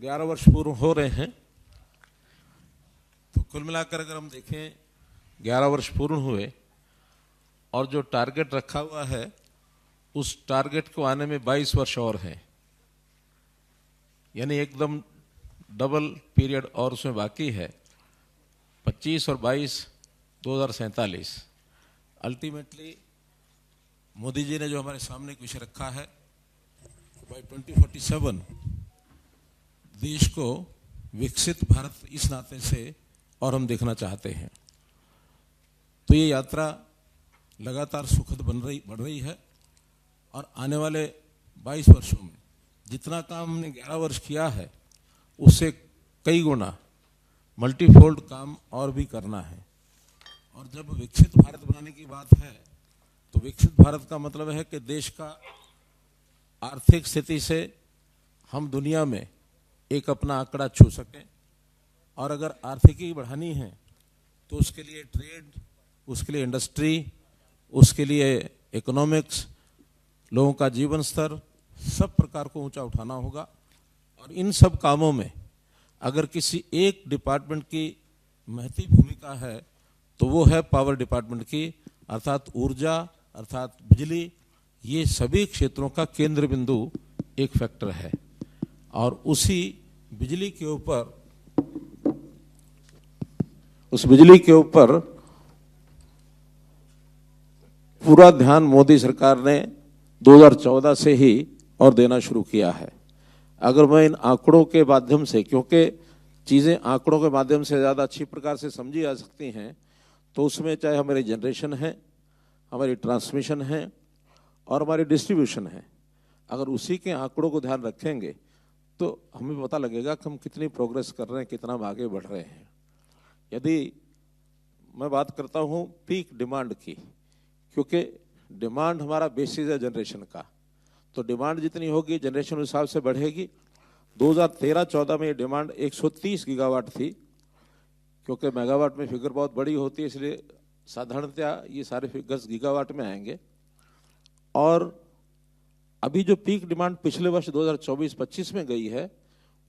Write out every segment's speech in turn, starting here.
11 वर्ष पूर्ण हो रहे हैं। तो कुल मिलाकर अगर हम देखें 11 वर्ष पूर्ण हुए और जो टारगेट रखा हुआ है उस टारगेट को आने में 22 वर्ष और हैं, यानी एकदम डबल पीरियड और उसमें बाकी है। 25 और 22 2047। अल्टीमेटली मोदी जी ने जो हमारे सामने एक विषय रखा है, बाय 2047 देश को विकसित भारत इस नाते से और हम देखना चाहते हैं। तो ये यात्रा लगातार सुखद बढ़ रही है और आने वाले 22 वर्षों में जितना काम हमने 11 वर्ष किया है उससे कई गुना मल्टीफोल्ड काम और भी करना है। और जब विकसित भारत बनाने की बात है तो विकसित भारत का मतलब है कि देश का आर्थिक स्थिति से हम दुनिया में एक अपना आंकड़ा छू सकें, और अगर आर्थिकी बढ़ानी है तो उसके लिए ट्रेड, उसके लिए इंडस्ट्री, उसके लिए इकोनॉमिक्स, लोगों का जीवन स्तर, सब प्रकार को ऊंचा उठाना होगा। और इन सब कामों में अगर किसी एक डिपार्टमेंट की महती भूमिका है तो वो है पावर डिपार्टमेंट की, अर्थात ऊर्जा, अर्थात बिजली। ये सभी क्षेत्रों का केंद्र बिंदु एक फैक्टर है और उसी बिजली के ऊपर पूरा ध्यान मोदी सरकार ने 2014 से ही और देना शुरू किया है। अगर मैं इन आंकड़ों के माध्यम से, क्योंकि चीज़ें आंकड़ों के माध्यम से ज़्यादा अच्छी प्रकार से समझी जा सकती हैं, तो उसमें चाहे हमारी जनरेशन है, हमारी ट्रांसमिशन है और हमारी डिस्ट्रीब्यूशन है, अगर उसी के आंकड़ों को ध्यान रखेंगे तो हमें पता लगेगा कि हम कितनी प्रोग्रेस कर रहे हैं, कितना हम आगे बढ़ रहे हैं। यदि मैं बात करता हूँ पीक डिमांड की, क्योंकि डिमांड हमारा बेसिस है जनरेशन का, तो डिमांड जितनी होगी जनरेशन उस हिसाब से बढ़ेगी। 2013-14 में ये डिमांड 130 गीगावाट थी, क्योंकि मेगावाट में फिगर बहुत बड़ी होती है इसलिए साधारणतया ये सारे फिगर्स गीगावाट में आएंगे। और अभी जो पीक डिमांड पिछले वर्ष 2024-25 में गई है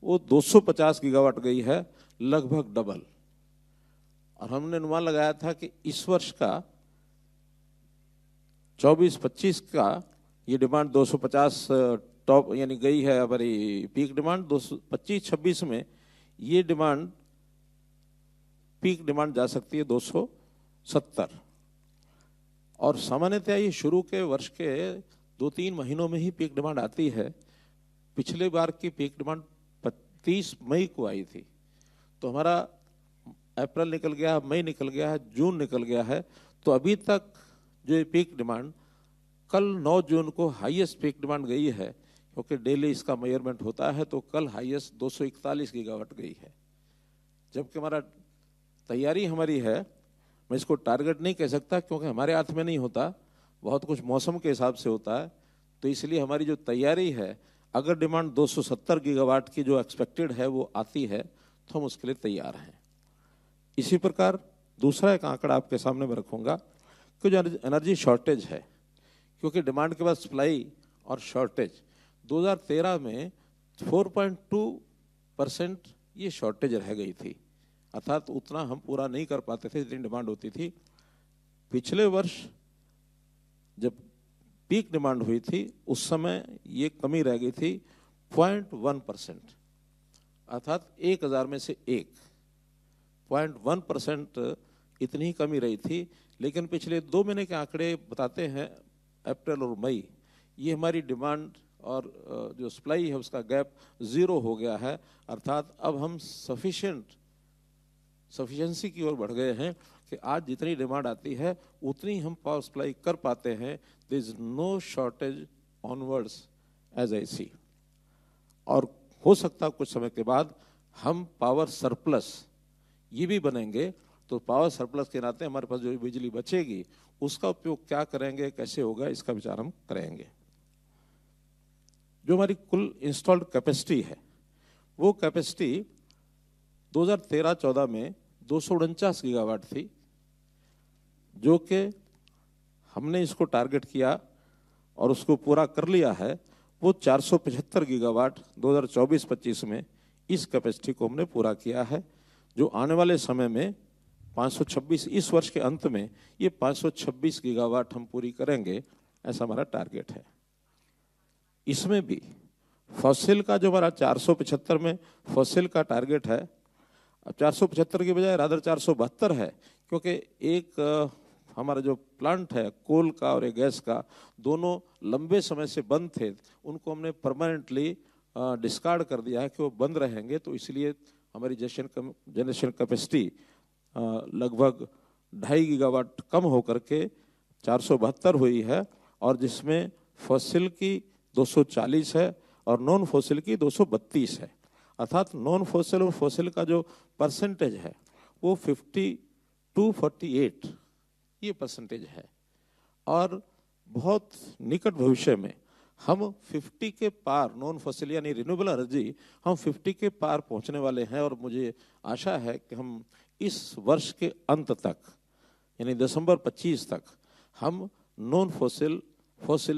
वो 250 गीगावाट गई है, लगभग डबल। और हमने अनुमान लगाया था कि इस वर्ष का 24-25 का ये डिमांड 250 टॉप यानी गई है हमारी पीक डिमांड। 25-26 में ये डिमांड पीक डिमांड जा सकती है 270। और सामान्यतः ये शुरू के वर्ष के 2-3 महीनों में ही पीक डिमांड आती है। पिछले बार की पीक डिमांड 30 मई को आई थी, तो हमारा अप्रैल निकल गया, मई निकल गया है, जून निकल गया है। तो अभी तक जो ये पीक डिमांड, कल 9 जून को हाईएस्ट पीक डिमांड गई है, क्योंकि डेली इसका मेजरमेंट होता है, तो कल हाईएस्ट 241 गीगावाट गई है। जबकि हमारा तैयारी हमारी है, मैं इसको टारगेट नहीं कह सकता क्योंकि हमारे हाथ में नहीं होता, बहुत कुछ मौसम के हिसाब से होता है। तो इसलिए हमारी जो तैयारी है, अगर डिमांड 270 गीगावाट की जो एक्सपेक्टेड है वो आती है तो हम उसके लिए तैयार हैं। इसी प्रकार दूसरा एक आंकड़ा आपके सामने मैं रखूंगा कि जो एनर्जी शॉर्टेज है, क्योंकि डिमांड के बाद सप्लाई और शॉर्टेज 2013 में 4.2% ये शॉर्टेज रह गई थी, अर्थात उतना हम पूरा नहीं कर पाते थे जितनी डिमांड होती थी। पिछले वर्ष जब पीक डिमांड हुई थी उस समय ये कमी रह गई थी 0.1%, अर्थात 1000 में से 0.1% इतनी ही कमी रही थी। लेकिन पिछले 2 महीने के आंकड़े बताते हैं, अप्रैल और मई, ये हमारी डिमांड और जो सप्लाई है उसका गैप 0 हो गया है, अर्थात अब हम सफिशिएंसी की ओर बढ़ गए हैं कि आज जितनी डिमांड आती है उतनी हम पावर सप्लाई कर पाते हैं। There is no shortage onwards as I see. और हो सकता है कुछ समय के बाद हम पावर सरप्लस ये भी बनेंगे, तो पावर सरप्लस के नाते हमारे पास जो बिजली बचेगी उसका उपयोग क्या करेंगे, कैसे होगा, इसका विचार हम करेंगे। जो हमारी कुल इंस्टॉल्ड कैपेसिटी है वो कैपेसिटी 2013-14 में 249 गीगावाट थी, जो कि हमने इसको टारगेट किया और उसको पूरा कर लिया है। वो 475 गीगावाट 2024-25 में इस कैपेसिटी को हमने पूरा किया है, जो आने वाले समय में 526, इस वर्ष के अंत में ये 526 गीगावाट हम पूरी करेंगे, ऐसा हमारा टारगेट है। इसमें भी फॉसिल का जो हमारा 475 में फॉसिल का टारगेट है, अब 475 की बजाय रादर 472 है, क्योंकि एक हमारा जो प्लांट है कोल का और गैस का, दोनों लंबे समय से बंद थे, उनको हमने परमानेंटली डिस्कार्ड कर दिया है कि वो बंद रहेंगे, तो इसलिए हमारी जनरेशन कैपेसिटी लगभग 2.5 गीगावाट कम होकर के 472 हुई है, और जिसमें फॉसिल की 240 है और नॉन फॉसिल की 232 है। अर्थात नॉन फॉसिल और फॉसिल का जो परसेंटेज है वो 52-48 ये परसेंटेज है, और बहुत निकट भविष्य में हम 50 के पार नॉन फॉसिल यानी रिन्यूएबल एनर्जी हम 50 के पार पहुंचने वाले हैं। और मुझे आशा है कि हम इस वर्ष के अंत तक यानी दिसंबर 25 तक हम नॉन फॉसिल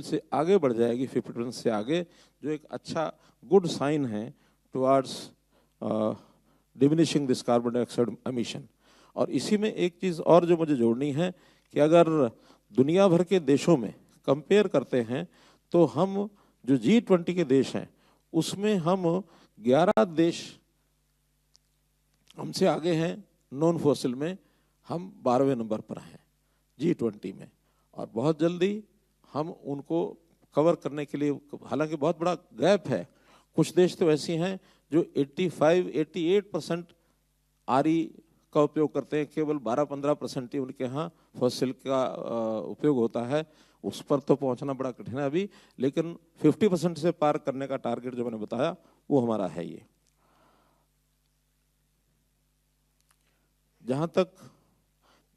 से आगे बढ़ जाएगी, 50% से आगे, जो एक अच्छा गुड साइन है towards diminishing this carbon dioxide emission. और इसी में एक चीज़ और जो मुझे जोड़नी है कि अगर दुनिया भर के देशों में कंपेयर करते हैं तो हम जो G20 के देश हैं उसमें हम 11 देश हमसे आगे हैं, नॉन फॉसिल में हम 12वें नंबर पर हैं G20 में, और बहुत जल्दी हम उनको कवर करने के लिए, हालांकि बहुत बड़ा गैप है, कुछ देश तो ऐसे हैं जो 85-88% आरई का उपयोग करते हैं, केवल 12-15% ही उनके यहाँ फॉसिल का उपयोग होता है। उस पर तो पहुंचना बड़ा कठिन है अभी, लेकिन 50% से पार करने का टारगेट जो मैंने बताया वो हमारा है। ये जहां तक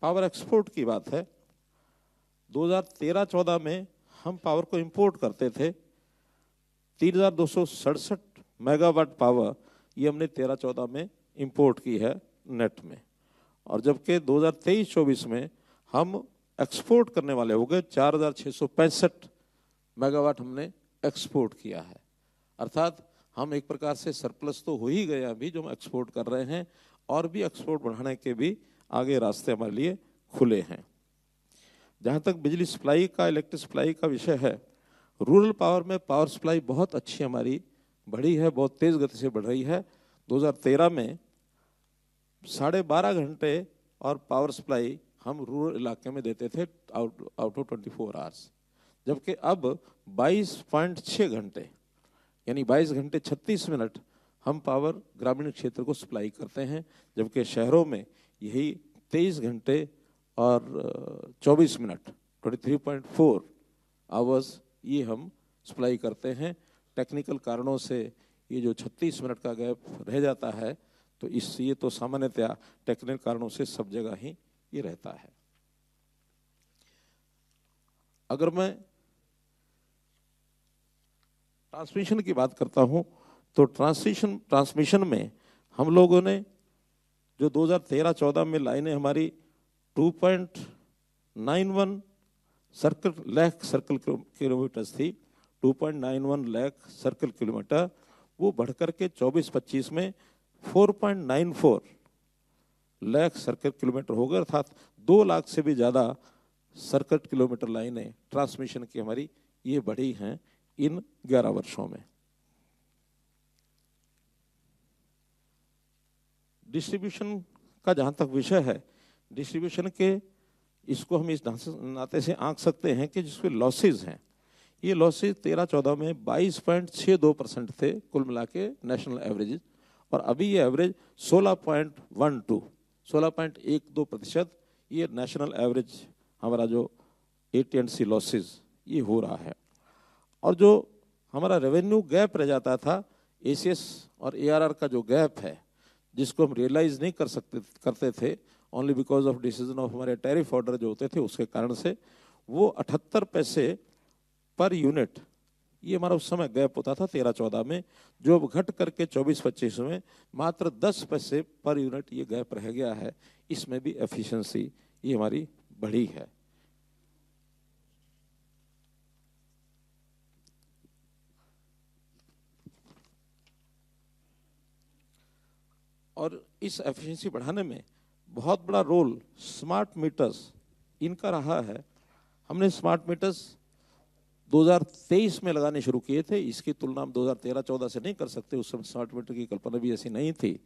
पावर एक्सपोर्ट की बात है, 2013-14 में हम पावर को इंपोर्ट करते थे 3267 मेगावाट पावर, ये हमने 13-14 में इंपोर्ट की है नेट में, और जबकि 2023-24 में हम एक्सपोर्ट करने वाले हो गए 4665 मेगावाट हमने एक्सपोर्ट किया है। अर्थात हम एक प्रकार से सरप्लस तो हो ही गए अभी जो हम एक्सपोर्ट कर रहे हैं, और भी एक्सपोर्ट बढ़ाने के भी आगे रास्ते हमारे लिए खुले हैं। जहाँ तक बिजली सप्लाई का, इलेक्ट्रिक सप्लाई का विषय है, रूरल पावर में पावर सप्लाई बहुत अच्छी हमारी बढ़ी है, बहुत तेज़ गति से बढ़ रही है। 2013 में 12.5 घंटे और पावर सप्लाई हम रूरल इलाके में देते थे आउट ऑफ 24 आवर्स, जबकि अब 22.6 घंटे यानी 22 घंटे 36 मिनट हम पावर ग्रामीण क्षेत्र को सप्लाई करते हैं, जबकि शहरों में यही 23 घंटे और 24 मिनट 23.4 आवर्स ये हम सप्लाई करते हैं। टेक्निकल कारणों से ये जो 36 मिनट का गैप रह जाता है, तो ये तो सामान्यतया टेक्निकल कारणों से सब जगह ही ये रहता है। अगर मैं ट्रांसमिशन की बात करता हूं तो ट्रांसमिशन में हम लोगों ने जो 2013-14 में लाइनें हमारी 2.91 लाख सर्कल किलोमीटर्स थी, 2.91 लाख सर्कल किलोमीटर, वो बढ़कर के 24-25 में 4.94 लाख सर्कल किलोमीटर हो गए, अर्थात 2 लाख से भी ज़्यादा सर्किट किलोमीटर लाइनें ट्रांसमिशन की हमारी ये बढ़ी हैं इन 11 वर्षों में। डिस्ट्रीब्यूशन का जहाँ तक विषय है, डिस्ट्रीब्यूशन के इसको हम इस नाते से आंक सकते हैं कि जिसके लॉसेज हैं, ये लॉसेज 13-14 में 22.62% थे कुल मिला के नेशनल एवरेज, और अभी ये एवरेज 16.12% ये नेशनल एवरेज हमारा जो AT&C लॉसेज ये हो रहा है। और जो हमारा रेवेन्यू गैप रह जाता था, ACS और ARR का जो गैप है, जिसको हम रियलाइज नहीं करते थे only because of decision of हमारे टैरिफ ऑर्डर जो होते थे उसके कारण से, वो 78 पैसे पर यूनिट ये हमारा उस समय गैप होता था 13-14 में, जो अब घट करके 24-25 में मात्र 10 पैसे पर यूनिट ये गैप रह गया है। इसमें भी एफिशिएंसी ये हमारी बढ़ी है। और इस एफिशिएंसी बढ़ाने में बहुत बड़ा रोल स्मार्ट मीटर्स इनका रहा है। हमने स्मार्ट मीटर्स 2023 में लगाने शुरू किए थे, इसकी तुलना हम 2013-14 से नहीं कर सकते, उस समय स्मार्ट मीटर की कल्पना भी ऐसी नहीं थी।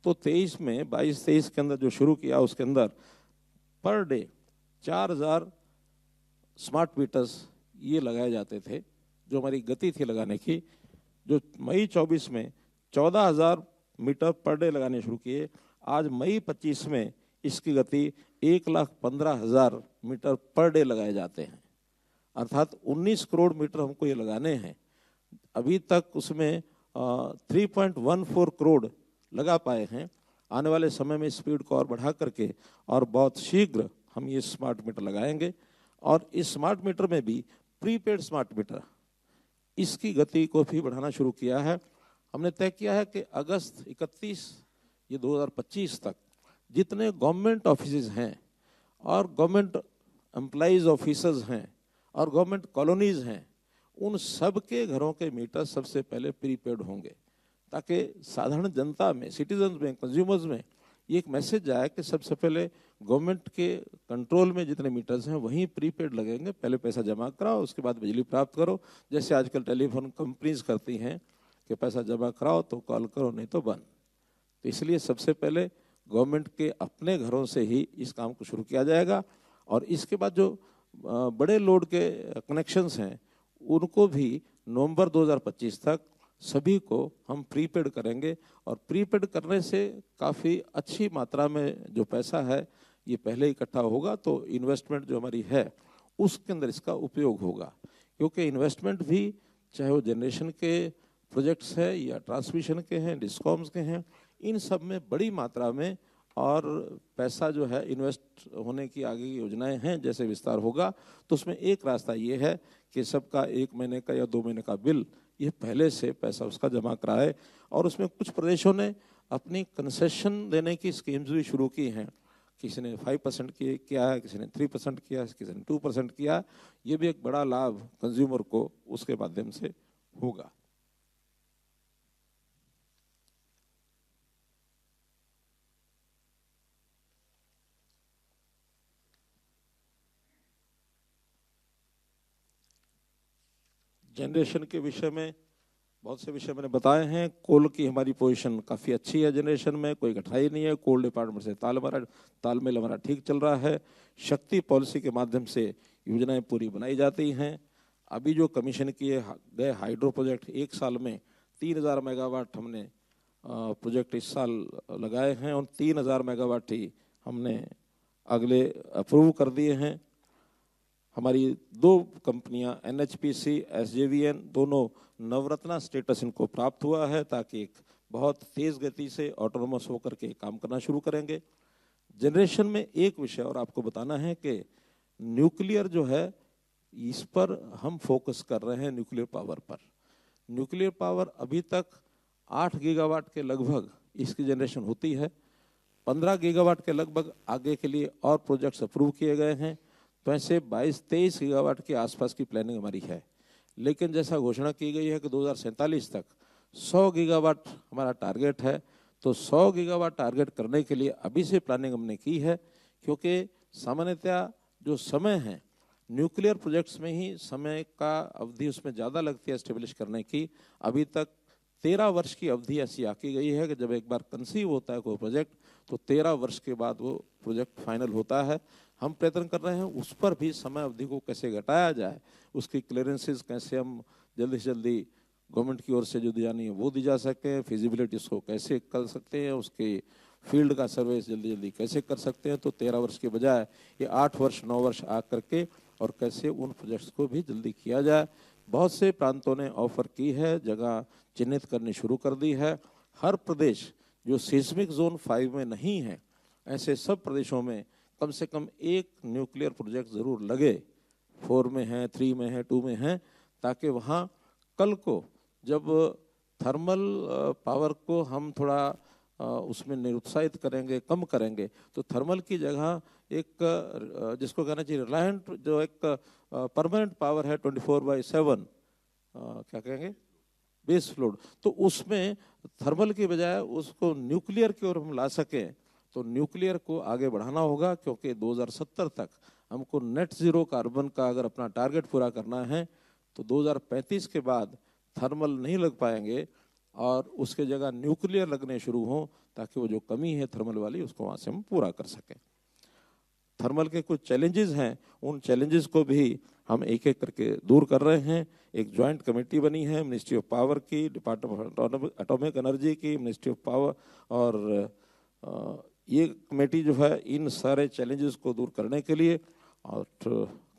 तो 23 में 22-23 के अंदर जो शुरू किया उसके अंदर पर डे 4000 स्मार्ट मीटर्स ये लगाए जाते थे, जो हमारी गति थी लगाने की। जो मई 24 में 14,000 मीटर पर डे लगाने शुरू किए, आज मई 25 में इसकी गति 1,15,000 मीटर पर डे लगाए जाते हैं, अर्थात 19 करोड़ मीटर हमको ये लगाने हैं। अभी तक उसमें 3.14 करोड़ लगा पाए हैं। आने वाले समय में स्पीड को और बढ़ा करके और बहुत शीघ्र हम ये स्मार्ट मीटर लगाएंगे। और इस स्मार्ट मीटर में भी प्रीपेड स्मार्ट मीटर, इसकी गति को भी बढ़ाना शुरू किया है। हमने तय किया है कि अगस्त 31 ये 2025 तक जितने गवर्नमेंट ऑफिसेज हैं और गवर्नमेंट एम्प्लॉइज ऑफिसर्स हैं और गवर्नमेंट कॉलोनीज हैं, उन सब के घरों के मीटर सबसे पहले प्रीपेड होंगे, ताकि साधारण जनता में, सिटीजन्स में, कंज्यूमर्स में ये एक मैसेज आए कि सबसे पहले गवर्नमेंट के कंट्रोल में जितने मीटर्स हैं वहीं प्रीपेड लगेंगे। पहले पैसा जमा कराओ, उसके बाद बिजली प्राप्त करो, जैसे आजकल टेलीफोन कंपनीज करती हैं कि पैसा जमा कराओ तो कॉल करो, नहीं तो बंद। तो इसलिए सबसे पहले गवर्नमेंट के अपने घरों से ही इस काम को शुरू किया जाएगा। और इसके बाद जो बड़े लोड के कनेक्शंस हैं उनको भी नवंबर 2025 तक सभी को हम प्रीपेड करेंगे। और प्रीपेड करने से काफ़ी अच्छी मात्रा में जो पैसा है ये पहले इकट्ठा होगा, तो इन्वेस्टमेंट जो हमारी है उसके अंदर इसका उपयोग होगा। क्योंकि इन्वेस्टमेंट भी चाहे वो जनरेशन के प्रोजेक्ट्स है या ट्रांसमिशन के हैं, डिस्कॉम्स के हैं, इन सब में बड़ी मात्रा में और पैसा जो है इन्वेस्ट होने की आगे की योजनाएं हैं। जैसे विस्तार होगा तो उसमें एक रास्ता ये है कि सबका 1 महीने का या 2 महीने का बिल ये पहले से पैसा उसका जमा कराए। और उसमें कुछ प्रदेशों ने अपनी कंसेशन देने की स्कीम्स भी शुरू की हैं। किसी ने 5% किया है, किसी ने 3% किया, किसी ने 2% किया। ये भी एक बड़ा लाभ कंज्यूमर को उसके माध्यम से होगा। जनरेशन के विषय में बहुत से विषय मैंने बताए हैं। कोल की हमारी पोजीशन काफ़ी अच्छी है, जनरेशन में कोई कठिनाई नहीं है। कोल डिपार्टमेंट से तालमेल हमारा ठीक चल रहा है। शक्ति पॉलिसी के माध्यम से योजनाएं पूरी बनाई जाती हैं। अभी जो कमीशन किए गए हाइड्रो प्रोजेक्ट, एक साल में 3000 मेगावाट हमने प्रोजेक्ट इस साल लगाए हैं और 3000 मेगावाट ही हमने अगले अप्रूव कर दिए हैं। हमारी 2 कंपनियां NHPC, SJVN दोनों नवरत्ना स्टेटस इनको प्राप्त हुआ है, ताकि एक बहुत तेज़ गति से ऑटोनोमस होकर के काम करना शुरू करेंगे। जनरेशन में एक विषय और आपको बताना है कि न्यूक्लियर जो है इस पर हम फोकस कर रहे हैं, न्यूक्लियर पावर पर। न्यूक्लियर पावर अभी तक 8 गीगावाट के लगभग इसकी जनरेशन होती है। 15 गीगावाट के लगभग आगे के लिए और प्रोजेक्ट्स अप्रूव किए गए हैं। तो ऐसे 22-23 गीगावाट के आसपास की प्लानिंग हमारी है। लेकिन जैसा घोषणा की गई है कि 2047 तक 100 गीगावाट हमारा टारगेट है। तो 100 गीगावाट टारगेट करने के लिए अभी से प्लानिंग हमने की है, क्योंकि सामान्यतः जो समय है न्यूक्लियर प्रोजेक्ट्स में ही समय का अवधि उसमें ज़्यादा लगती है एस्टेब्लिश करने की। अभी तक 13 वर्ष की अवधि ऐसी आकी गई है कि जब एक बार कंसीव होता है कोई प्रोजेक्ट तो 13 वर्ष के बाद वो प्रोजेक्ट फाइनल होता है। हम प्रयत्न कर रहे हैं उस पर भी समय अवधि को कैसे घटाया जाए, उसकी क्लियरेंसेस कैसे हम जल्दी से जल्दी गवर्नमेंट की ओर से जो दी जानी है वो दी जा सके, फिजिबिलिटी उसको कैसे कर सकते हैं, उसके फील्ड का सर्वे जल्दी जल्दी कैसे कर सकते हैं। तो 13 वर्ष के बजाय ये 8 वर्ष 9 वर्ष आ करके और कैसे उन प्रोजेक्ट्स को भी जल्दी किया जाए। बहुत से प्रांतों ने ऑफर की है, जगह चिन्हित करनी शुरू कर दी है। हर प्रदेश जो सिस्मिक जोन 5 में नहीं है, ऐसे सब प्रदेशों में कम से कम एक न्यूक्लियर प्रोजेक्ट ज़रूर लगे। 4 में है, 3 में है, 2 में है, ताकि वहाँ कल को जब थर्मल पावर को हम थोड़ा उसमें निरुत्साहित करेंगे, कम करेंगे, तो थर्मल की जगह एक जिसको कहना चाहिए रिलायंट, जो एक परमानेंट पावर है 24/7, क्या कहेंगे, बेस लोड, तो उसमें थर्मल की बजाय उसको न्यूक्लियर की ओर हम ला सकें तो न्यूक्लियर को आगे बढ़ाना होगा, क्योंकि 2070 तक हमको नेट जीरो कार्बन का अगर अपना टारगेट पूरा करना है तो 2035 के बाद थर्मल नहीं लग पाएंगे और उसके जगह न्यूक्लियर लगने शुरू हों, ताकि वो जो कमी है थर्मल वाली उसको वहाँ से हम पूरा कर सकें। थर्मल के कुछ चैलेंजेस हैं, उन चैलेंजेस को भी हम एक एक करके दूर कर रहे हैं। एक ज्वाइंट कमेटी बनी है मिनिस्ट्री ऑफ पावर की, डिपार्टमेंट ऑफ एटॉमिक एनर्जी की, मिनिस्ट्री ऑफ पावर, और ये कमेटी जो है इन सारे चैलेंजेस को दूर करने के लिए और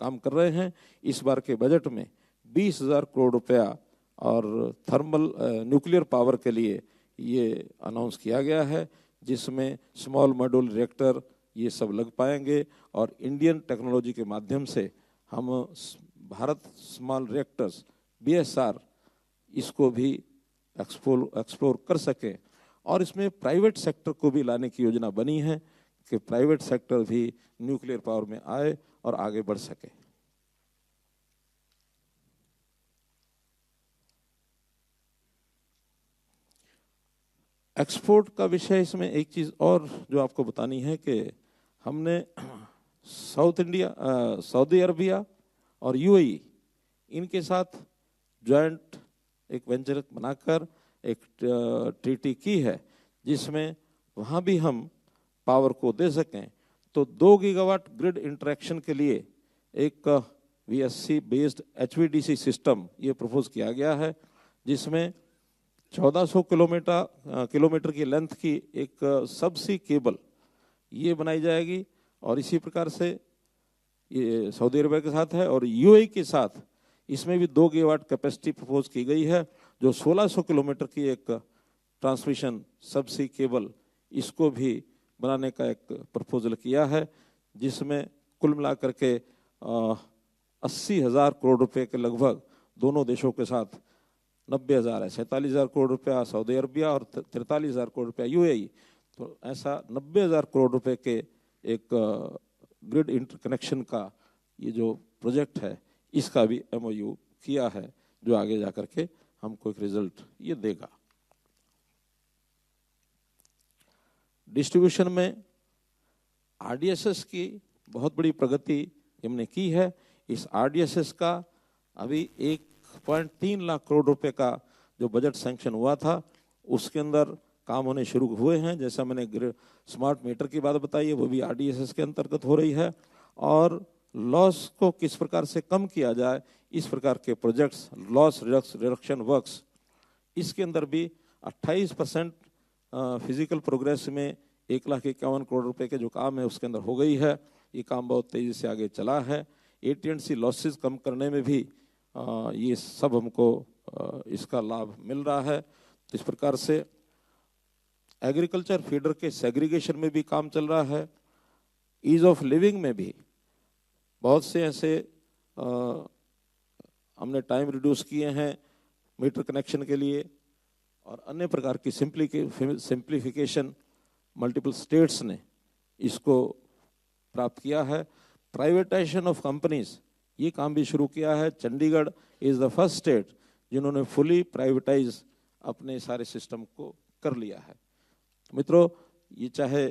काम कर रहे हैं। इस बार के बजट में 20,000 करोड़ रुपया और थर्मल न्यूक्लियर पावर के लिए ये अनाउंस किया गया है, जिसमें स्मॉल मॉड्यूल रिएक्टर ये सब लग पाएंगे और इंडियन टेक्नोलॉजी के माध्यम से हम भारत स्मॉल रिएक्टर्स BSR इसको भी एक्सप्लोर कर सकें। और इसमें प्राइवेट सेक्टर को भी लाने की योजना बनी है कि प्राइवेट सेक्टर भी न्यूक्लियर पावर में आए और आगे बढ़ सके। एक्सपोर्ट का विषय इसमें एक चीज़ और जो आपको बतानी है कि हमने सऊदी अरबिया और UAE इनके साथ जॉइंट एक वेंचर बनाकर एक ट्रीटी की है, जिसमें वहाँ भी हम पावर को दे सकें। तो 2 गीगावाट ग्रिड इंटरेक्शन के लिए एक VSC बेस्ड HVDC सिस्टम ये प्रपोज किया गया है, जिसमें 1400 किलोमीटर की लेंथ की एक सबसी केबल ये बनाई जाएगी। और इसी प्रकार से ये सऊदी अरबिया के साथ है और UAE के साथ इसमें भी 2 गीगावाट कैपेसिटी प्रपोज की गई है, जो 1600 किलोमीटर की एक ट्रांसमिशन सबसी केबल इसको भी बनाने का एक प्रपोजल किया है, जिसमें कुल मिलाकर के 80,000 करोड़ रुपए के लगभग दोनों देशों के साथ 90,000 है, 47,000 करोड़ रुपया सऊदी अरबिया और 43,000 करोड़ रुपया UAE। तो ऐसा 90,000 करोड़ रुपए के एक ग्रिड इंटरकनेक्शन का ये जो प्रोजेक्ट है इसका भी MOU किया है, जो आगे जाकर के हमको एक रिजल्ट ये देगा। डिस्ट्रीब्यूशन में RDSS की बहुत बड़ी प्रगति हमने की है। इस RDSS का अभी 1.3 लाख करोड़ रुपए का जो बजट सैंक्शन हुआ था उसके अंदर काम होने शुरू हुए हैं। जैसा मैंने स्मार्ट मीटर की बात बताई है, वो भी RDSS के अंतर्गत हो रही है। और लॉस को किस प्रकार से कम किया जाए, इस प्रकार के प्रोजेक्ट्स, लॉस रिडक्शन वर्क्स, इसके अंदर भी 28% फिजिकल प्रोग्रेस में 1,51,000 करोड़ रुपए के जो काम है उसके अंदर हो गई है। ये काम बहुत तेजी से आगे चला है। AT&C लॉसेस कम करने में भी ये सब हमको इसका लाभ मिल रहा है। इस प्रकार से एग्रीकल्चर फीडर के सेग्रीगेशन में भी काम चल रहा है। ईज ऑफ लिविंग में भी बहुत से ऐसे हमने टाइम रिड्यूस किए हैं मीटर कनेक्शन के लिए, और अन्य प्रकार की सिंप्लीफिकेशन मल्टीपल स्टेट्स ने इसको प्राप्त किया है। प्राइवेटाइजेशन ऑफ कंपनीज, ये काम भी शुरू किया है। Chandigarh is the first state जिन्होंने फुली प्राइवेटाइज अपने सारे सिस्टम को कर लिया है। मित्रों, ये चाहे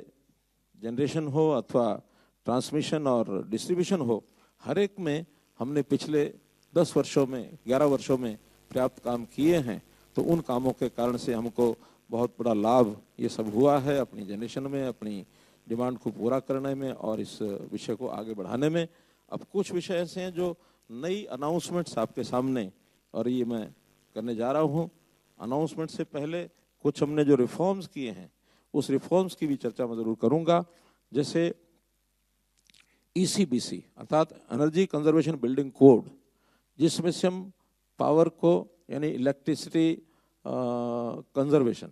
जनरेशन हो अथवा ट्रांसमिशन और डिस्ट्रीब्यूशन हो, हर एक में हमने पिछले 10 वर्षों में 11 वर्षों में पर्याप्त काम किए हैं। तो उन कामों के कारण से हमको बहुत बड़ा लाभ ये सब हुआ है अपनी जनरेशन में, अपनी डिमांड को पूरा करने में और इस विषय को आगे बढ़ाने में। अब कुछ विषय ऐसे हैं जो नई अनाउंसमेंट्स आपके सामने, और ये मैं करने जा रहा हूँ। अनाउंसमेंट से पहले कुछ हमने जो रिफॉर्म्स किए हैं उस रिफॉर्म्स की भी चर्चा मैं ज़रूर करूँगा। जैसे ECBC अर्थात एनर्जी कंजर्वेशन बिल्डिंग कोड, जिसमें से हम पावर को यानी इलेक्ट्रिसिटी कंजर्वेशन,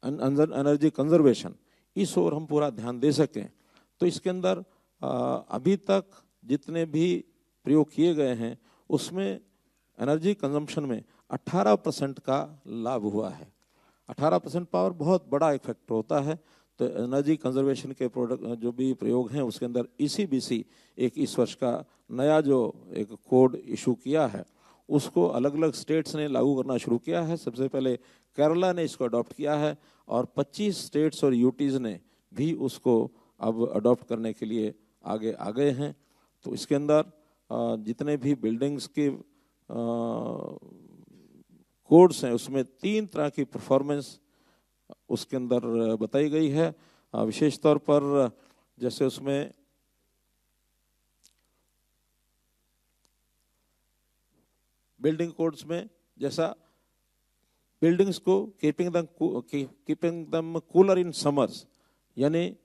एनर्जी कंजर्वेशन, इस ओर हम पूरा ध्यान दे सकें। तो इसके अंदर अभी तक जितने भी प्रयोग किए गए हैं उसमें एनर्जी कंजम्पशन में 18% का लाभ हुआ है। 18% पावर बहुत बड़ा एक फैक्टर होता है। तो एनर्जी कंजर्वेशन के प्रोडक्ट जो भी प्रयोग हैं उसके अंदर ECBC एक इस वर्ष का नया जो एक कोड इशू किया है उसको अलग अलग स्टेट्स ने लागू करना शुरू किया है। सबसे पहले केरला ने इसको अडॉप्ट किया है और 25 स्टेट्स और यूटीज ने भी उसको अब अडॉप्ट करने के लिए आगे आ गए हैं। तो इसके अंदर जितने भी बिल्डिंग्स के कोड्स हैं उसमें 3 तरह की परफॉर्मेंस उसके अंदर बताई गई है। विशेष तौर पर जैसे उसमें बिल्डिंग कोड्स में जैसा बिल्डिंग्स को कीपिंग दम कूलर इन समर्स, यानी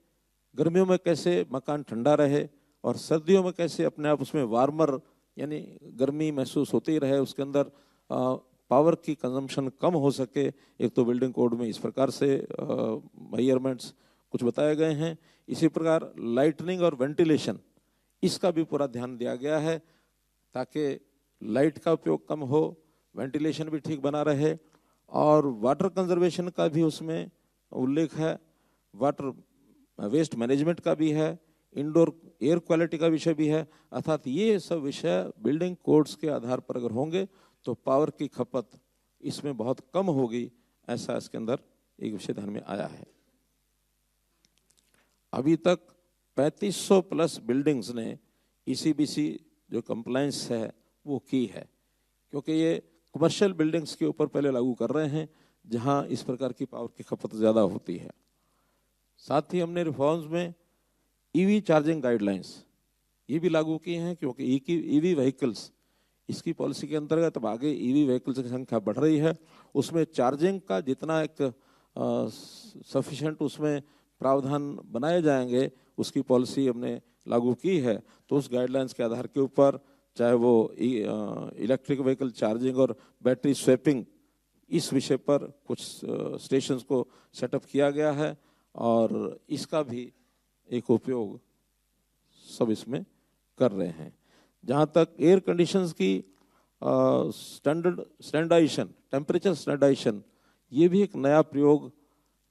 गर्मियों में कैसे मकान ठंडा रहे और सर्दियों में कैसे अपने आप उसमें वार्मर यानी गर्मी महसूस होती रहे, उसके अंदर पावर की कंजम्पशन कम हो सके। एक तो बिल्डिंग कोड में इस प्रकार से मेजरमेंट्स कुछ बताए गए हैं। इसी प्रकार लाइटनिंग और वेंटिलेशन, इसका भी पूरा ध्यान दिया गया है ताकि लाइट का उपयोग कम हो, वेंटिलेशन भी ठीक बना रहे और वाटर कंजर्वेशन का भी उसमें उल्लेख है, वाटर वेस्ट मैनेजमेंट का भी है, इंडोर एयर क्वालिटी का विषय भी है। अर्थात ये सब विषय बिल्डिंग कोड्स के आधार पर अगर होंगे तो पावर की खपत इसमें बहुत कम होगी, ऐसा इसके अंदर एक विषय ध्यान में आया है। अभी तक 3500 प्लस बिल्डिंग्स ने ईसीबीसी जो कंप्लायंस है वो की है, क्योंकि ये कमर्शियल बिल्डिंग्स के ऊपर पहले लागू कर रहे हैं जहां इस प्रकार की पावर की खपत ज़्यादा होती है। साथ ही हमने रिफॉर्म्स में ईवी चार्जिंग गाइडलाइंस ये भी लागू की हैं, क्योंकि ईवी व्हीकल्स इसकी पॉलिसी के अंतर्गत अब आगे ईवी व्हीकल्स की संख्या बढ़ रही है, उसमें चार्जिंग का जितना एक सफिशिएंट उसमें प्रावधान बनाए जाएंगे उसकी पॉलिसी हमने लागू की है। तो उस गाइडलाइंस के आधार के ऊपर चाहे वो इलेक्ट्रिक व्हीकल चार्जिंग और बैटरी स्वैपिंग, इस विषय पर कुछ स्टेशंस को सेटअप किया गया है और इसका भी एक उपयोग सब इसमें कर रहे हैं। जहाँ तक एयर कंडीशंस की स्टैंडर्डाइजेशन, टेम्परेचर स्टैंडर्डाइजेशन, ये भी एक नया प्रयोग,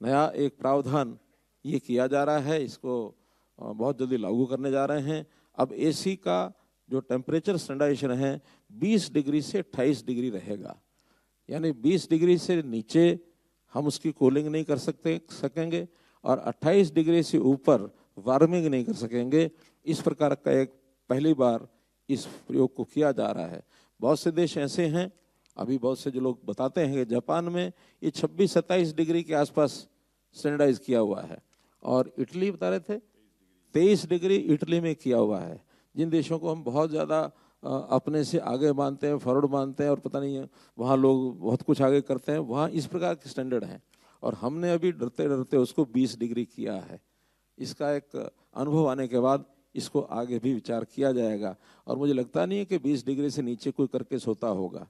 नया एक प्रावधान ये किया जा रहा है। इसको बहुत जल्दी लागू करने जा रहे हैं। अब एसी का जो टेम्परेचर स्टैंडर्डाइजेशन है 20 डिग्री से 28 डिग्री रहेगा, यानी 20 डिग्री से नीचे हम उसकी कूलिंग नहीं कर सकेंगे और 28 डिग्री से ऊपर वार्मिंग नहीं कर सकेंगे। इस प्रकार का एक पहली बार इस प्रयोग को किया जा रहा है। बहुत से देश ऐसे हैं, अभी बहुत से जो लोग बताते हैं कि जापान में ये 26-27 डिग्री के आसपास स्टैंडर्डाइज किया हुआ है और इटली बता रहे थे 23 डिग्री इटली में किया हुआ है। जिन देशों को हम बहुत ज़्यादा अपने से आगे मानते हैं, फॉरवर्ड मानते हैं और पता नहीं है वहाँ लोग बहुत कुछ आगे करते हैं, वहाँ इस प्रकार के स्टैंडर्ड हैं और हमने अभी डरते डरते उसको 20 डिग्री किया है। इसका एक अनुभव आने के बाद इसको आगे भी विचार किया जाएगा और मुझे लगता नहीं है कि 20 डिग्री से नीचे कोई करके सोता होगा।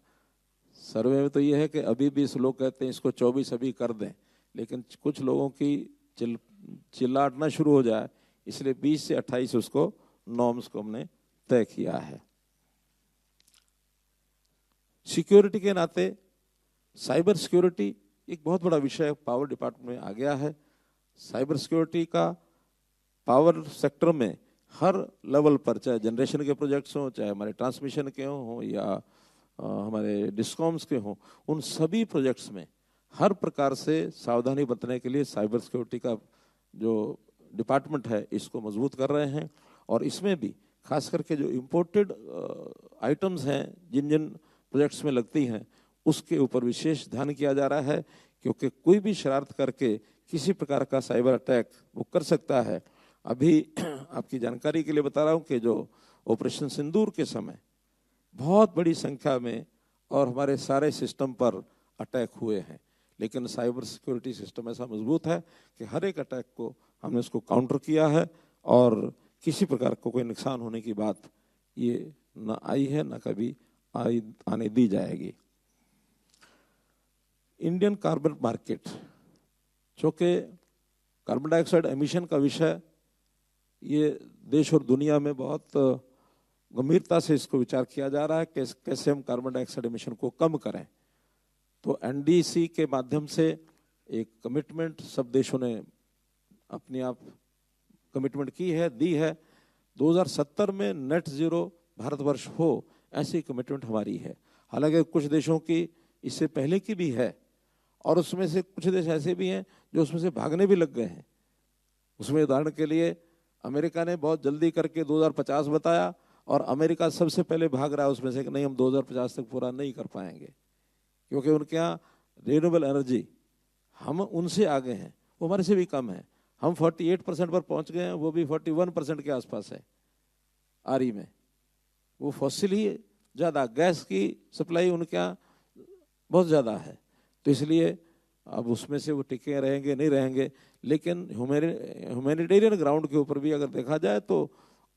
सर्वे में तो ये है कि अभी भी लोग कहते हैं इसको 24 अभी कर दें, लेकिन कुछ लोगों की चिल्लाटना शुरू हो जाए, इसलिए 20 से 28 उसको नॉर्म्स को हमने तय किया है। सिक्योरिटी के नाते साइबर सिक्योरिटी एक बहुत बड़ा विषय पावर डिपार्टमेंट में आ गया है। साइबर सिक्योरिटी का पावर सेक्टर में हर लेवल पर, चाहे जनरेशन के प्रोजेक्ट्स हों, चाहे हमारे ट्रांसमिशन के हों या हमारे डिस्कॉम्स के हों, उन सभी प्रोजेक्ट्स में हर प्रकार से सावधानी बरतने के लिए साइबर सिक्योरिटी का जो डिपार्टमेंट है इसको मजबूत कर रहे हैं और इसमें भी खास करके जो इम्पोर्टेड आइटम्स हैं जिन जिन प्रोजेक्ट्स में लगती हैं उसके ऊपर विशेष ध्यान किया जा रहा है, क्योंकि कोई भी शरारत करके किसी प्रकार का साइबर अटैक वो कर सकता है। अभी आपकी जानकारी के लिए बता रहा हूँ कि जो ऑपरेशन सिंदूर के समय बहुत बड़ी संख्या में और हमारे सारे सिस्टम पर अटैक हुए हैं, लेकिन साइबर सिक्योरिटी सिस्टम ऐसा मजबूत है कि हर एक अटैक को हमने उसको काउंटर किया है और किसी प्रकार को कोई नुकसान होने की बात ये न आई है न कभी आने दी जाएगी। इंडियन कार्बन मार्केट, चूँकि कार्बन डाइऑक्साइड एमिशन का विषय ये देश और दुनिया में बहुत गंभीरता से इसको विचार किया जा रहा है कि कैसे हम कार्बन डाइऑक्साइड एमिशन को कम करें। तो एनडीसी के माध्यम से एक कमिटमेंट सब देशों ने अपने आप कमिटमेंट की है, दी है। 2070 में नेट जीरो भारतवर्ष हो, ऐसी कमिटमेंट हमारी है। हालांकि कुछ देशों की इससे पहले की भी है, और उसमें से कुछ देश ऐसे भी हैं जो उसमें से भागने भी लग गए हैं। उसमें उदाहरण के लिए अमेरिका ने बहुत जल्दी करके 2050 बताया, और अमेरिका सबसे पहले भाग रहा है उसमें से कि नहीं, हम 2050 तक पूरा नहीं कर पाएंगे, क्योंकि उनके यहाँ रिन्यूएबल एनर्जी, हम उनसे आगे हैं, वो हमारे से भी कम है। हम 48% पर पहुंच गए हैं, वो भी 41% के आसपास है आरई में। वो फॉसिल ही ज़्यादा, गैस की सप्लाई उनके यहाँ बहुत ज़्यादा है, तो इसलिए अब उसमें से वो टिके रहेंगे नहीं रहेंगे। लेकिन ह्यूमैनिटेरियन ग्राउंड के ऊपर भी अगर देखा जाए तो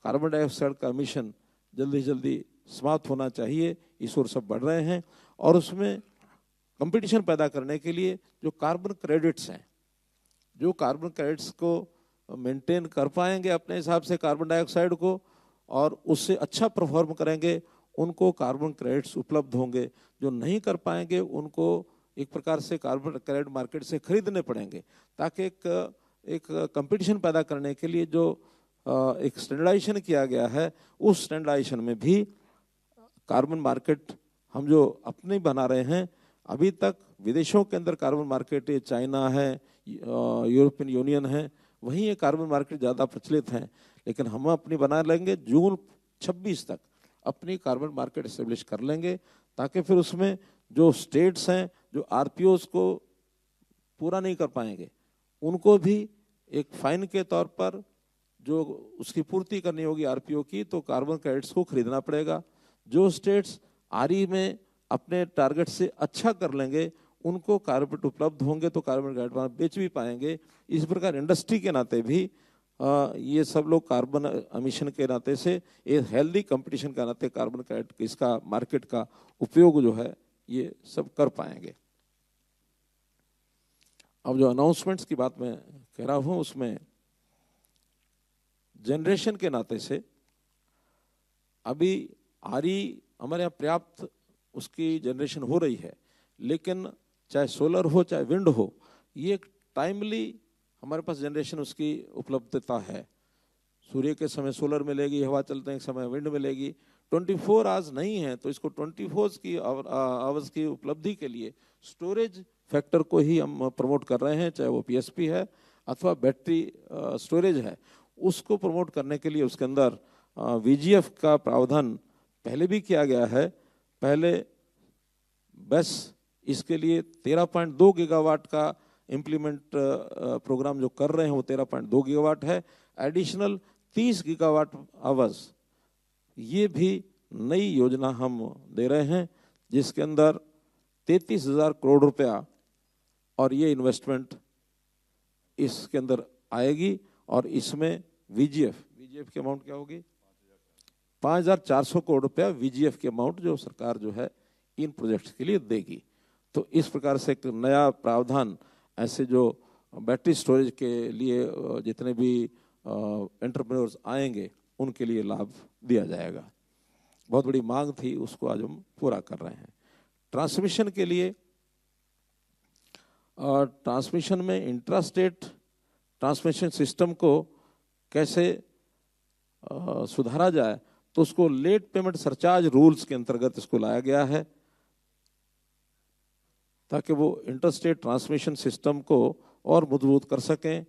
कार्बन डाइऑक्साइड का एमिशन जल्दी जल्दी समाप्त होना चाहिए, इस ओर सब बढ़ रहे हैं। और उसमें कंपटीशन पैदा करने के लिए जो कार्बन क्रेडिट्स हैं, जो कार्बन क्रेडिट्स को मेंटेन कर पाएंगे अपने हिसाब से कार्बन डाइऑक्साइड को, और उससे अच्छा परफॉर्म करेंगे, उनको कार्बन क्रेडिट्स उपलब्ध होंगे। जो नहीं कर पाएंगे उनको एक प्रकार से कार्बन क्रेडिट मार्केट से खरीदने पड़ेंगे, ताकि एक कंपटीशन पैदा करने के लिए जो एक स्टैंडर्डाइजेशन किया गया है, उस स्टैंडर्डाइजेशन में भी कार्बन मार्केट हम जो अपने बना रहे हैं, अभी तक विदेशों के अंदर कार्बन मार्केट ये चाइना है, यूरोपियन यूनियन है, वहीं ये कार्बन मार्केट ज़्यादा प्रचलित हैं। लेकिन हम अपनी बना लेंगे, जून 26 तक अपनी कार्बन मार्केट एस्टेब्लिश कर लेंगे, ताकि फिर उसमें जो स्टेट्स हैं जो आरपीओस को पूरा नहीं कर पाएंगे, उनको भी एक फाइन के तौर पर जो उसकी पूर्ति करनी होगी आरपीओ की, तो कार्बन क्रेडिट्स को खरीदना पड़ेगा। जो स्टेट्स आरई में अपने टारगेट से अच्छा कर लेंगे, उनको कार्बन उपलब्ध होंगे, तो कार्बन क्रेडिट बेच भी पाएंगे। इस प्रकार इंडस्ट्री के नाते भी ये सब लोग कार्बन एमिशन के नाते से, एक हेल्दी कंपटीशन के नाते कार्बन क्रेडिट इसका मार्केट का उपयोग जो है ये सब कर पाएंगे। अब जो अनाउंसमेंट्स की बात मैं कह रहा हूं, उसमें जनरेशन के नाते से अभी आरई हमारे यहाँ पर्याप्त उसकी जनरेशन हो रही है, लेकिन चाहे सोलर हो चाहे विंड हो, ये एक टाइमली हमारे पास जनरेशन उसकी उपलब्धता है। सूर्य के समय सोलर मिलेगी, हवा चलते हैं समय विंड मिलेगी, 24 आवर्स नहीं है, तो इसको 24 की आवर्स की उपलब्धि के लिए स्टोरेज फैक्टर को ही हम प्रमोट कर रहे हैं, चाहे वो पीएसपी है अथवा बैटरी स्टोरेज है, उसको प्रमोट करने के लिए उसके अंदर वीजीएफ का प्रावधान पहले भी किया गया है। पहले बस इसके लिए 13.2 गीगावाट का इम्प्लीमेंट प्रोग्राम जो कर रहे हैं वो 13.2 गीगावाट है। एडिशनल 30 गीगावाट आवर्स, ये भी नई योजना हम दे रहे हैं, जिसके अंदर 33,000 करोड़ रुपया और ये इन्वेस्टमेंट इसके अंदर आएगी। और इसमें वीजीएफ की अमाउंट क्या होगी? 5,400 करोड़ रुपया वीजीएफ की अमाउंट जो सरकार जो है इन प्रोजेक्ट्स के लिए देगी। तो इस प्रकार से एक नया प्रावधान ऐसे जो बैटरी स्टोरेज के लिए जितने भी एंटरप्रेन्योर्स आएंगे उनके लिए लाभ दिया जाएगा। बहुत बड़ी मांग थी, उसको आज हम पूरा कर रहे हैं। ट्रांसमिशन के लिए, ट्रांसमिशन में इंट्रास्टेट ट्रांसमिशन सिस्टम को कैसे सुधारा जाए, तो उसको लेट पेमेंट सरचार्ज रूल्स के अंतर्गत इसको लाया गया है, ताकि वो इंटरस्टेट ट्रांसमिशन सिस्टम को और मजबूत कर सकें।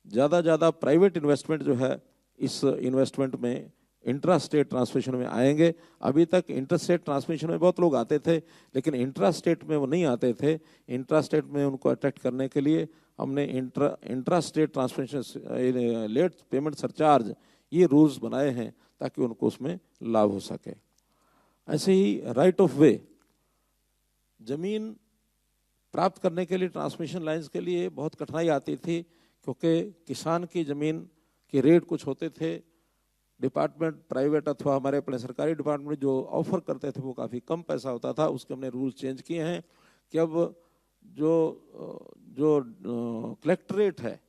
ज़्यादा प्राइवेट इन्वेस्टमेंट जो है इस इन्वेस्टमेंट में इंट्रास्टेट ट्रांसमिशन में आएंगे। अभी तक इंटरस्टेट ट्रांसमिशन में बहुत लोग आते थे, लेकिन इंट्रास्टेट में वो नहीं आते थे। इंट्रास्टेट में उनको अट्रैक्ट करने के लिए हमने intrastate transmission late payment surcharge ये रूल्स बनाए हैं, ताकि उनको उसमें लाभ हो सके। ऐसे ही राइट ऑफ वे, जमीन प्राप्त करने के लिए ट्रांसमिशन लाइंस के लिए बहुत कठिनाई आती थी, क्योंकि किसान की जमीन के रेट कुछ होते थे, डिपार्टमेंट प्राइवेट अथवा हमारे अपने सरकारी डिपार्टमेंट जो ऑफर करते थे वो काफ़ी कम पैसा होता था। उसके हमने रूल्स चेंज किए हैं कि अब जो कलेक्ट्रेट है,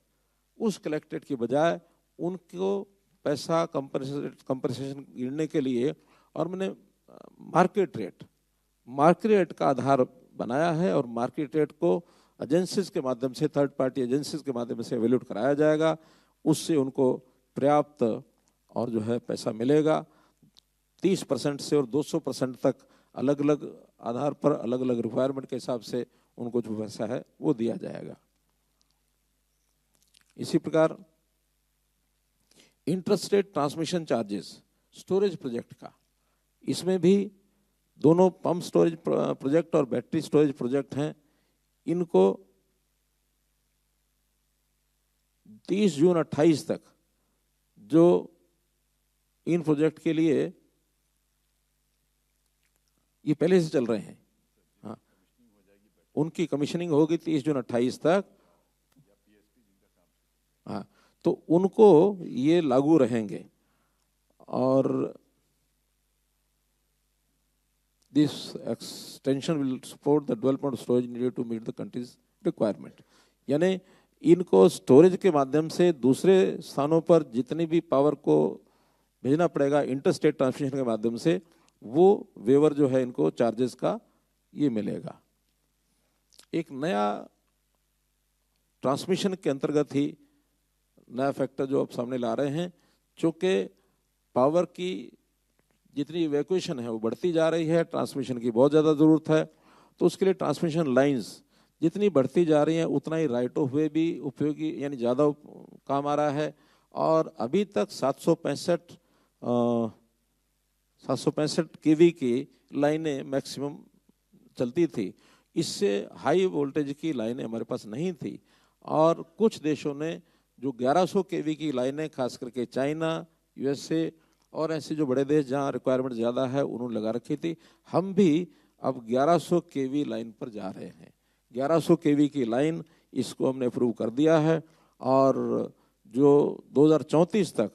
उस कलेक्ट्रेट की बजाय उनको पैसा कंपनसेशन गिरने के लिए, और मैंने मार्केट रेट का आधार बनाया है, और मार्केट रेट को एजेंसीज के माध्यम से, थर्ड पार्टी एजेंसीज के माध्यम से एवेल्यूट कराया जाएगा। उससे उनको पर्याप्त और जो है पैसा मिलेगा। 30% से और 200% तक अलग अलग आधार पर अलग अलग रिक्वायरमेंट के हिसाब से उनको जो पैसा है वो दिया जाएगा। इसी प्रकार interstate transmission charges storage project का, इसमें भी दोनों पंप स्टोरेज प्रोजेक्ट और बैटरी स्टोरेज प्रोजेक्ट हैं, इनको 30 जून 28 तक जो इन प्रोजेक्ट के लिए ये पहले से चल रहे हैं, हाँ, उनकी कमीशनिंग होगी 30 जून 28 तक, हाँ, तो उनको ये लागू रहेंगे। और this extension will support the development storage needed to meet the country's requirement, यानी इनको स्टोरेज के माध्यम से दूसरे स्थानों पर जितनी भी पावर को भेजना पड़ेगा इंटरस्टेट ट्रांसमिशन के माध्यम से, वो वेवर जो है इनको चार्जेस का ये मिलेगा। एक नया ट्रांसमिशन के अंतर्गत ही नया फैक्टर जो आप सामने ला रहे हैं, चूंकि पावर की जितनी इवैक्यूएशन है वो बढ़ती जा रही है, ट्रांसमिशन की बहुत ज़्यादा ज़रूरत है, तो उसके लिए ट्रांसमिशन लाइंस जितनी बढ़ती जा रही हैं उतना ही राइट ऑफ वे भी उपयोगी यानी ज़्यादा काम आ रहा है। और अभी तक 765 केवी की लाइनें मैक्सिमम चलती थी, इससे हाई वोल्टेज की लाइनें हमारे पास नहीं थी। और कुछ देशों ने जो 1100 केवी की लाइनें, खास करके चाइना, यूएसए और ऐसे जो बड़े देश जहां रिक्वायरमेंट ज़्यादा है उन्होंने लगा रखी थी, हम भी अब 1100 केवी लाइन पर जा रहे हैं। 1100 केवी की लाइन, इसको हमने अप्रूव कर दिया है। और जो 2034 तक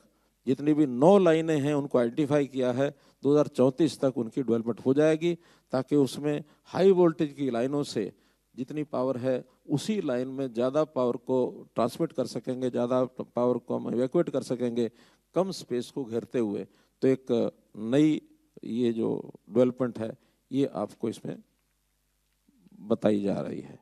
जितनी भी 9 लाइनें हैं उनको आइडेंटिफाई किया है, 2034 तक उनकी डेवलपमेंट हो जाएगी, ताकि उसमें हाई वोल्टेज की लाइनों से जितनी पावर है उसी लाइन में ज़्यादा पावर को ट्रांसमिट कर सकेंगे, ज़्यादा पावर को हम इवैक्यूएट कर सकेंगे कम स्पेस को घेरते हुए। तो एक नई ये जो डेवलपमेंट है ये आपको इसमें बताई जा रही है।